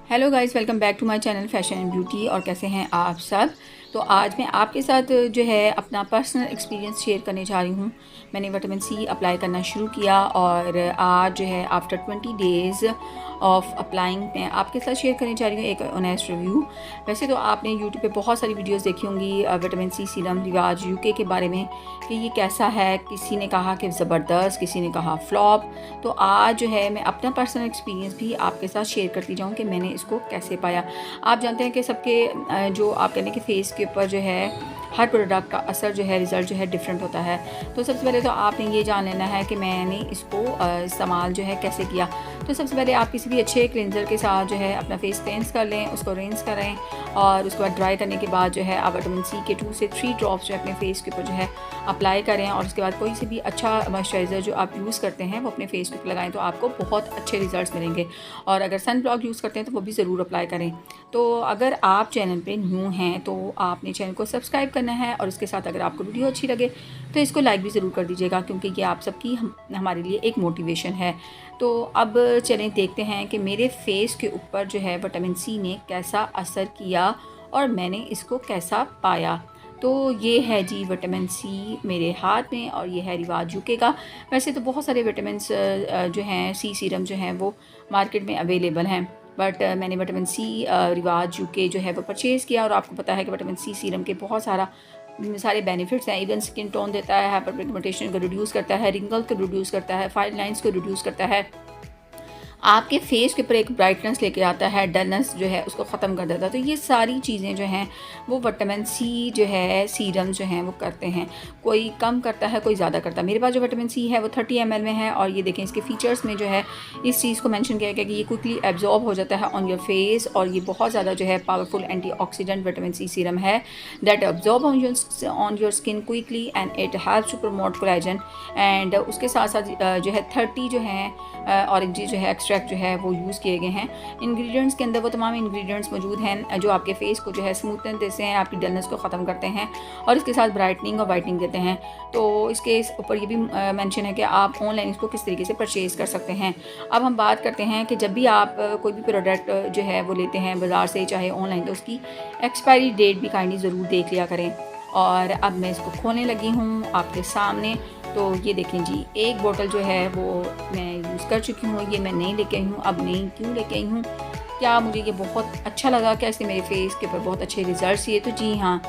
Hello guys, welcome back to my channel fashion and beauty. और कैसे हैं आप सब। तो आज मैं आपके साथ जो है अपना पर्सनल एक्सपीरियंस शेयर करने जा रही हूँ। मैंने विटामिन सी अप्लाई करना शुरू किया और आज जो है आफ्टर 20 डेज़ ऑफ अप्लाइंग मैं आपके साथ शेयर करने जा रही हूँ एक ऑनेस्ट रिव्यू। वैसे तो आपने यूट्यूब पे बहुत सारी वीडियोस देखी होंगी विटामिन सी सीरम रिवाज यूके के बारे में कि ये कैसा है। किसी ने कहा कि ज़बरदस्त, किसी ने कहा फ्लॉप। तो आज जो है मैं अपना पर्सनल एक्सपीरियंस भी आपके साथ शेयर करती जाऊँ कि मैंने इसको कैसे पाया। आप जानते हैं कि सबके जो आप कहने के फेस के ऊपर जो है हर प्रोडक्ट का असर जो है, रिज़ल्ट जो है डिफरेंट होता है। तो सबसे पहले तो आपने ये जान लेना है कि मैंने इसको इस्तेमाल जो है कैसे किया। तो सबसे पहले आप किसी भी अच्छे क्लिनज़र के साथ जो है अपना फेस क्लेंस कर लें, उसको रिंस करें और उसके बाद ड्राई करने के बाद जो है आप विटामिन सी के 2 से 3 ड्रॉप्स जो है अपने फेस के ऊपर जो है अप्लाई करें। और उसके बाद कोई से भी अच्छा मॉइस्चराइज़र जो आप यूज़ करते हैं वो अपने फेस के ऊपर लगाएं तो आपको बहुत अच्छे रिजल्ट्स मिलेंगे। और अगर सन ब्लॉक यूज़ करते हैं तो वो भी ज़रूर अप्लाई करें। तो अगर आप चैनल पे न्यू हैं तो आपने चैनल को सब्सक्राइब करना है और उसके साथ अगर आपको वीडियो अच्छी लगे तो इसको लाइक भी ज़रूर कर दीजिएगा, क्योंकि ये आप सबकी हमारे लिए एक मोटिवेशन है। तो अब चलें देखते हैं कि मेरे फेस के ऊपर जो है विटामिन सी ने कैसा असर किया और मैंने इसको कैसा पाया। तो ये है जी विटामिन सी मेरे हाथ में और ये है रिवाज यूके का। वैसे तो बहुत सारे विटामिन जो हैं सी सीरम जो हैं वो मार्केट में अवेलेबल हैं, बट मैंने विटामिन सी रिवाज यूके जो है वो परचेज़ किया। और आपको पता है कि विटामिन सी सीरम के बहुत सारे बेनिफिट्स हैं। इवन स्किन टोन देता है, हाइपर पिगमेंटेशन को रिड्यूस करता है, रिंकल को रिड्यूस करता है, फाइन लाइंस को रिड्यूस करता है, आपके फेस के ऊपर एक ब्राइटनेस लेके आता है, डलनेस जो है उसको ख़त्म कर देता है। तो ये सारी चीज़ें जो हैं वो विटामिन सी जो है सीरम जो हैं वो करते हैं। कोई कम करता है, कोई ज़्यादा करता है। मेरे पास जो विटामिन सी है वो 30 ml में है और ये देखें इसके फीचर्स में जो है इस चीज़ को मेंशन किया गया कि ये क्विकली एब्जॉर्ब हो जाता है ऑन योर फेस। और ये बहुत ज़्यादा जो है powerful antioxidant vitamin C serum है that absorb on your skin quickly and it helps to promote collagen. And उसके साथ साथ जो है 30 जो है ऑरेंज जो है एक्सट्रैक्ट जो है वो यूज़ किए गए हैं। इंग्रेडिएंट्स के अंदर वो तमाम इंग्रेडिएंट्स मौजूद हैं जो आपके फेस को जो है स्मूथनेस देते हैं, आपकी डलनेस को ख़त्म करते हैं और इसके साथ ब्राइटनिंग और वाइटनिंग देते हैं। तो इसके ऊपर ये भी मेंशन है कि आप ऑनलाइन इसको किस तरीके से परचेज़ कर सकते हैं। अब हम बात करते हैं कि जब भी आप कोई भी प्रोडक्ट जो है वो लेते हैं बाज़ार से चाहे ऑनलाइन, तो उसकी एक्सपायरी डेट भी काइंडली ज़रूर देख लिया करें। और अब मैं इसको खोलने लगी हूँ आपके सामने। तो ये देखें जी, एक बोतल जो है वो मैं यूज़ कर चुकी हूँ। ये मैं नहीं लेके आई हूँ। अब नहीं क्यों लेके आई हूँ, क्या मुझे ये बहुत अच्छा लगा, क्या इसने मेरे फेस के ऊपर बहुत अच्छे रिजल्ट्स दिए। तो जी हाँ,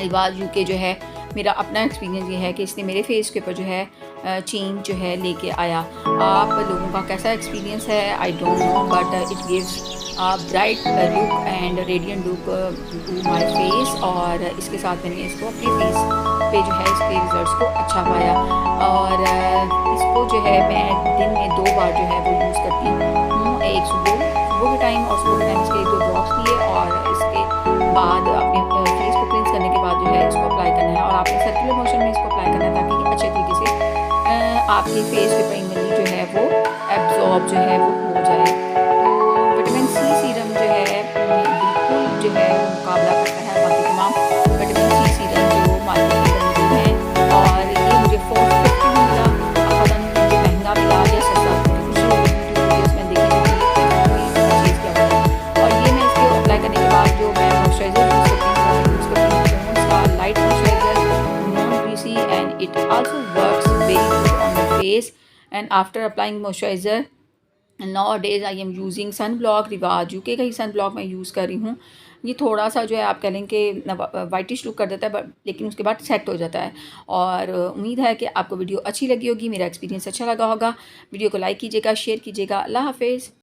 रिवाज यूके जो है मेरा अपना एक्सपीरियंस ये है कि इसने मेरे फेस के ऊपर जो है चेंज जो है लेके आया। आप लोगों का कैसा एक्सपीरियंस है I don't know, but it gives bright look and radiant look to my face. और इसके साथ मैंने इसको अपने फेस पे जो है इसके रिजल्ट्स को अच्छा पाया। और इसको जो है मैं दिन में 2 बार जो है वो यूज़ करती हूँ। एक सुबह के टाइम और सुबह के टाइम इसके 2 ड्रॉप्स लिए और इसके बाद अपने फेस को क्लींस करने के बाद जो है इसको अप्लाई करना है। और आपने सर्कुलर मोशन में इसको अप्लाई करना है ताकि ये अच्छे तरीके से आपके फेस के ऊपर इमली जो है वो एब्जॉर्ब जो है वो हो जाए। तो विटामिन सी सीरम जो है बिल्कुल जो है वो मुकाबला करता है बाकी तमाम विटामिन सी सीरम जो मार्केट में मौजूद हैं। और ये मुझे 450 में मिला, अकदम मुझे महंगा मिला या सस्ता। कुछ वीडियोज़ में देखी परचेज़ किया हुआ है। और ये मैं इसको अप्लाई करने के बाद जो मैं मॉइस्चराइज़र यूज़ करती हूँ पॉन्ड्स का light moisturiser, non greasy and it also works very good on the face. And after applying moisturiser nowadays I am using sun block. रिवाज यूके का ही सन ब्लॉक मैं यूज़ कर रही हूँ। ये थोड़ा सा जो है आप कह लें कि वाइटिश लुक कर देता है, बट लेकिन उसके बाद सेट हो जाता है। और उम्मीद है कि आपको वीडियो अच्छी लगी होगी, मेरा एक्सपीरियंस अच्छा लगा होगा। वीडियो को लाइक कीजिएगा, शेयर कीजिएगा। अल्लाह हाफिज़।